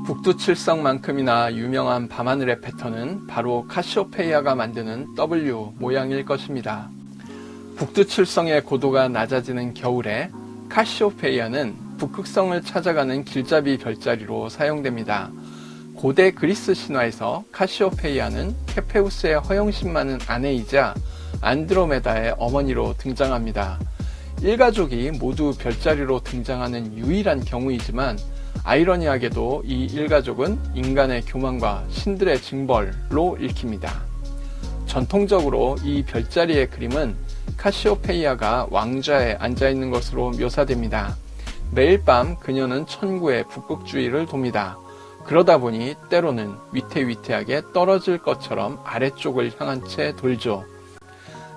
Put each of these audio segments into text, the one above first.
북두칠성만큼이나 유명한 밤하늘의 패턴은 바로 카시오페이아가 만드는 W 모양일 것입니다. 북두칠성의 고도가 낮아지는 겨울에 카시오페이아는 북극성을 찾아가는 길잡이 별자리로 사용됩니다. 고대 그리스 신화에서 카시오페이아는 케페우스의 허영심 많은 아내이자 안드로메다의 어머니로 등장합니다. 일가족이 모두 별자리로 등장하는 유일한 경우이지만 아이러니하게도 이 일가족은 인간의 교만과 신들의 징벌로 읽힙니다. 전통적으로 이 별자리의 그림은 카시오페이아가 왕좌에 앉아있는 것으로 묘사됩니다. 매일 밤 그녀는 천구의 북극주위를 돕니다. 그러다 보니 때로는 위태위태하게 떨어질 것처럼 아래쪽을 향한 채 돌죠.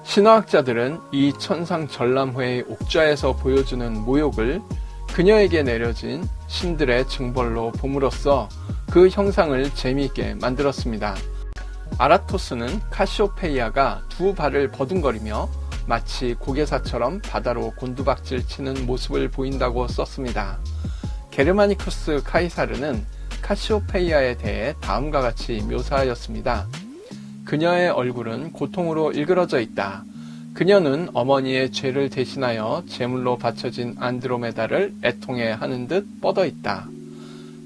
신화학자들은 이 천상전람회의 옥좌에서 보여주는 모욕을 그녀에게 내려진 신들의 징벌로 봄으로써 그 형상을 재미있게 만들었습니다. 아라토스는 카시오페이아가 두 발을 버둥거리며 마치 고개사처럼 바다로 곤두박질 치는 모습을 보인다고 썼습니다. 게르마니쿠스 카이사르는 카시오페이아에 대해 다음과 같이 묘사하였습니다. 그녀의 얼굴은 고통으로 일그러져 있다. 그녀는 어머니의 죄를 대신하여 제물로 바쳐진 안드로메다를 애통해 하는 듯 뻗어 있다.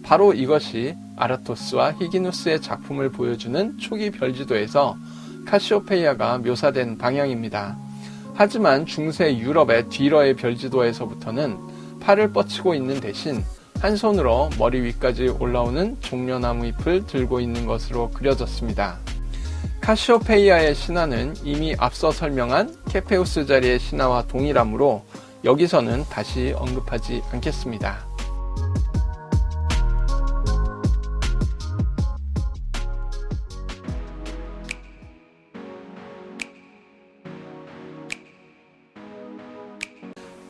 바로 이것이 아라토스와 히기누스의 작품을 보여주는 초기 별지도에서 카시오페이아가 묘사된 방향입니다. 하지만 중세 유럽의 뒤러의 별지도에서부터는 팔을 뻗치고 있는 대신 한 손으로 머리 위까지 올라오는 종려나무 잎을 들고 있는 것으로 그려졌습니다. 카시오페이아의 신화는 이미 앞서 설명한 케페우스 자리의 신화와 동일하므로 여기서는 다시 언급하지 않겠습니다.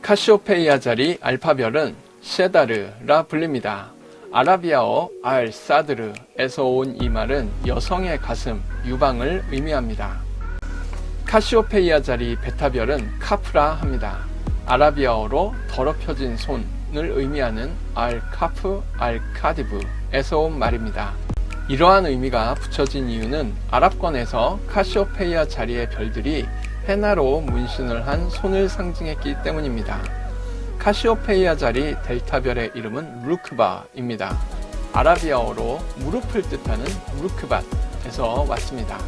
카시오페이아 자리 알파별은 셰다르라 불립니다. 아라비아어 알-사드르에서 온 이 말은 여성의 가슴, 유방을 의미합니다. 카시오페이아 자리 베타별은 카프라 합니다. 아라비아어로 더럽혀진 손을 의미하는 알-카프, 알-카디브에서 온 말입니다. 이러한 의미가 붙여진 이유는 아랍권에서 카시오페이아 자리의 별들이 헤나로 문신을 한 손을 상징했기 때문입니다. 카시오페이아 자리 델타별의 이름은 루크바입니다. 아라비아어로 무릎을 뜻하는 루크밧에서 왔습니다.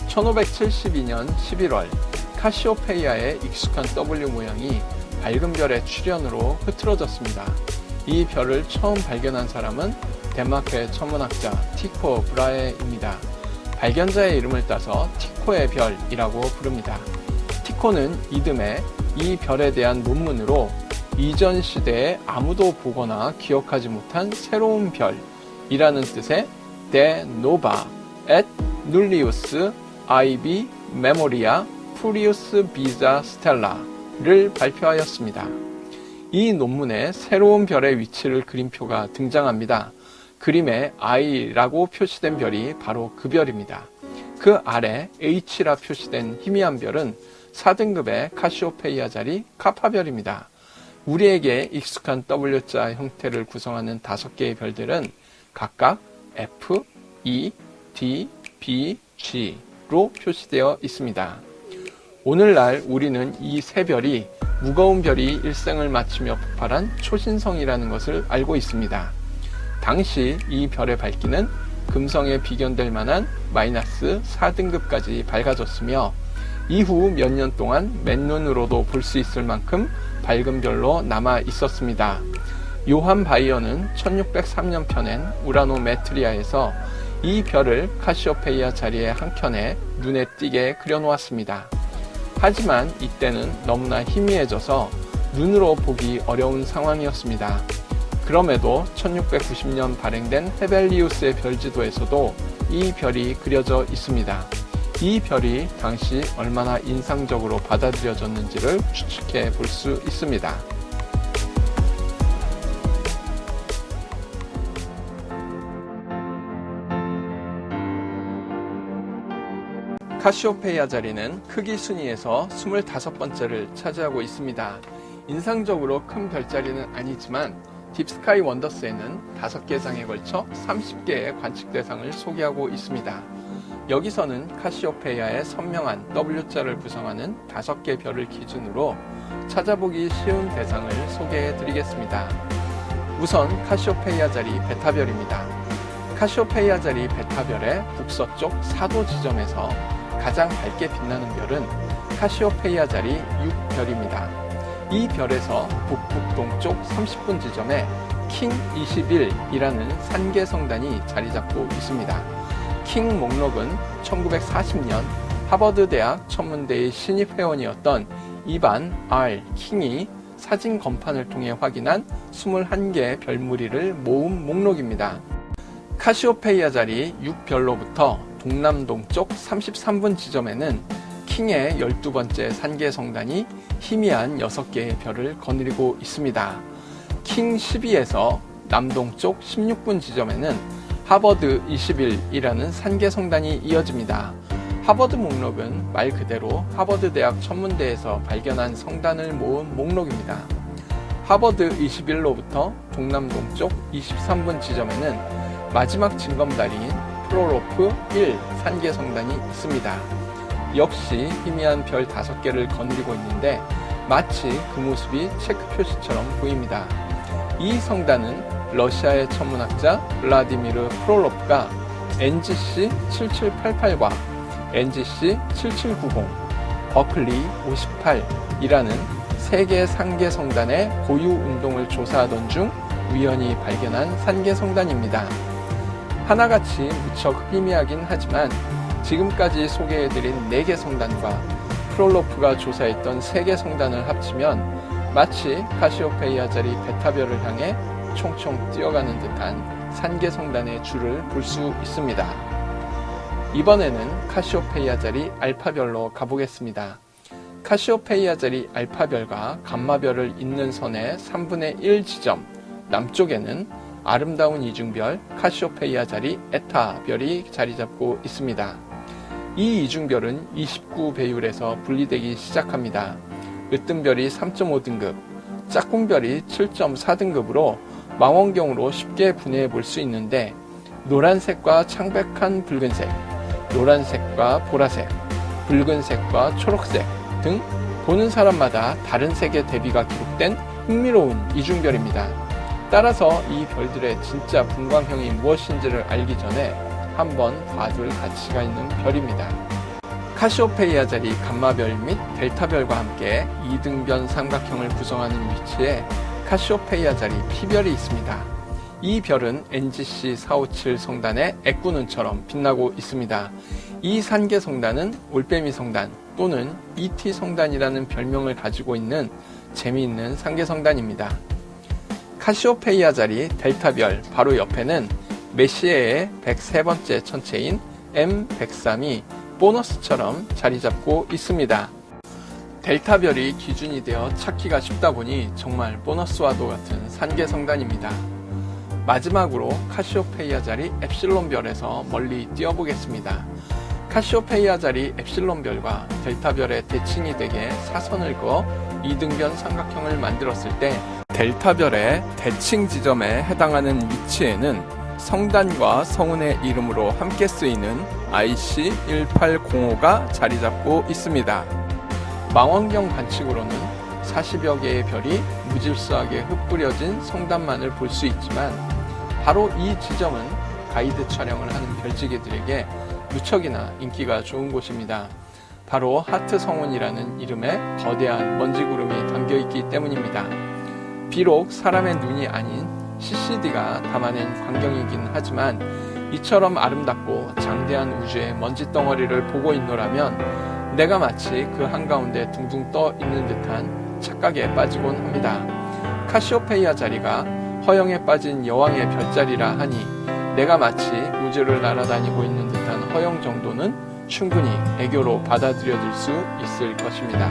1572년 11월 카시오페이아의 익숙한 W 모양이 밝은 별의 출현으로 흐트러졌습니다. 이 별을 처음 발견한 사람은 덴마크의 천문학자 티코 브라헤입니다. 발견자의 이름을 따서 티코의 별이라고 부릅니다. 티코는 이듬해 이 별에 대한 논문으로 이전 시대에 아무도 보거나 기억하지 못한 새로운 별이라는 뜻의 De Nova et Nullius Ibi Memoria Furius Visa Stella를 발표하였습니다. 이 논문에 새로운 별의 위치를 그림표가 등장합니다. 그림에 I라고 표시된 별이 바로 그 별입니다. 그 아래 H라 표시된 희미한 별은 4등급의 카시오페이아 자리 카파별입니다. 우리에게 익숙한 W자 형태를 구성하는 5개의 별들은 각각 F, E, D, B, G로 표시되어 있습니다. 오늘날 우리는 이 세 별이 무거운 별이 일생을 마치며 폭발한 초신성이라는 것을 알고 있습니다. 당시 이 별의 밝기는 금성에 비견될 만한 마이너스 4등급까지 밝아졌으며 이후 몇 년 동안 맨눈으로도 볼 수 있을 만큼 밝은 별로 남아 있었습니다. 요한 바이어는 1603년 펴낸 우라노메트리아에서 이 별을 카시오페이아 자리의 한켠에 눈에 띄게 그려놓았습니다. 하지만 이때는 너무나 희미해져서 눈으로 보기 어려운 상황이었습니다. 그럼에도 1690년 발행된 헤벨리우스의 별지도에서도 이 별이 그려져 있습니다. 이 별이 당시 얼마나 인상적으로 받아들여졌는지를 추측해 볼 수 있습니다. 카시오페이아 자리는 크기 순위에서 25번째를 차지하고 있습니다. 인상적으로 큰 별자리는 아니지만 딥스카이 원더스에는 5개 장에 걸쳐 30개의 관측 대상을 소개하고 있습니다. 여기서는 카시오페이아의 선명한 W자를 구성하는 5개 별을 기준으로 찾아보기 쉬운 대상을 소개해 드리겠습니다. 우선 카시오페이아 자리 베타별입니다. 카시오페이아 자리 베타별의 북서쪽 4도 지점에서 가장 밝게 빛나는 별은 카시오페이아 자리 6별입니다. 이 별에서 북북동쪽 30분 지점에 킹 21이라는 산계 성단이 자리 잡고 있습니다. 킹 목록은 1940년 하버드 대학 천문대의 신입 회원이었던 이반 R. 킹이 사진 검판을 통해 확인한 21개의 별무리를 모은 목록입니다. 카시오페이아 자리 6별로부터 동남동쪽 33분 지점에는 킹의 12번째 산계 성단이 희미한 6개의 별을 거느리고 있습니다. 킹 12에서 남동쪽 16분 지점에는 하버드 21이라는 산계 성단이 이어집니다. 하버드 목록은 말 그대로 하버드 대학 천문대에서 발견한 성단을 모은 목록입니다. 하버드 21로부터 동남동쪽 23분 지점에는 마지막 징검다리인 프로로프 1 산계 성단이 있습니다. 역시 희미한 별 5개를 거느리고 있는데 마치 그 모습이 체크 표시처럼 보입니다. 이 성단은 러시아의 천문학자 블라디미르 프롤로프가 NGC 7788과 NGC 7790, 버클리 58이라는 3개 산계 성단의 고유 운동을 조사하던 중 우연히 발견한 산계 성단입니다. 하나같이 무척 희미하긴 하지만 지금까지 소개해드린 4개 성단과 프롤로프가 조사했던 3개 성단을 합치면 마치 카시오페이아 자리 베타별을 향해 총총 뛰어가는 듯한 산계 성단의 줄을 볼 수 있습니다. 이번에는 카시오페이아 자리 알파별로 가보겠습니다. 카시오페이아 자리 알파별과 감마별을 잇는 선의 3분의 1 지점 남쪽에는 아름다운 이중별 카시오페이아 자리 에타별이 자리 잡고 있습니다. 이 이중별은 29배율에서 분리되기 시작합니다. 으뜸별이 3.5등급, 짝꿍별이 7.4등급으로 망원경으로 쉽게 분해해 볼 수 있는데 노란색과 창백한 붉은색, 노란색과 보라색, 붉은색과 초록색 등 보는 사람마다 다른 색의 대비가 기록된 흥미로운 이중별입니다. 따라서 이 별들의 진짜 분광형이 무엇인지를 알기 전에 한번 봐둘 가치가 있는 별입니다. 카시오페이아 자리 감마별 및 델타별과 함께 이등변 삼각형을 구성하는 위치에 카시오페이아 자리 P별이 있습니다. 이 별은 NGC 457 성단의 애꾸눈처럼 빛나고 있습니다. 이 산계 성단은 올빼미 성단 또는 ET 성단이라는 별명을 가지고 있는 재미있는 산계 성단입니다. 카시오페이아 자리 델타별 바로 옆에는 메시에의 103번째 천체인 M103이 보너스처럼 자리 잡고 있습니다. 델타별이 기준이 되어 찾기가 쉽다 보니 정말 보너스와도 같은 산계 성단입니다. 마지막으로 카시오페이아 자리 엡실론별에서 멀리 뛰어보겠습니다. 카시오페이아 자리 엡실론별과 델타별의 대칭이 되게 사선을 그어 이등변 삼각형을 만들었을 때 델타별의 대칭 지점에 해당하는 위치에는 성단과 성운의 이름으로 함께 쓰이는 IC1805가 자리 잡고 있습니다. 망원경 관측으로는 40여 개의 별이 무질서하게 흩뿌려진 성단만을 볼 수 있지만 바로 이 지점은 가이드 촬영을 하는 별지기들에게 무척이나 인기가 좋은 곳입니다. 바로 하트 성운이라는 이름의 거대한 먼지구름이 담겨있기 때문입니다. 비록 사람의 눈이 아닌 CCD가 담아낸 광경이긴 하지만 이처럼 아름답고 장대한 우주의 먼지덩어리를 보고 있노라면 내가 마치 그 한가운데 둥둥 떠 있는 듯한 착각에 빠지곤 합니다. 카시오페이아 자리가 허영에 빠진 여왕의 별자리라 하니 내가 마치 우주를 날아다니고 있는 듯한 허영 정도는 충분히 애교로 받아들여질 수 있을 것입니다.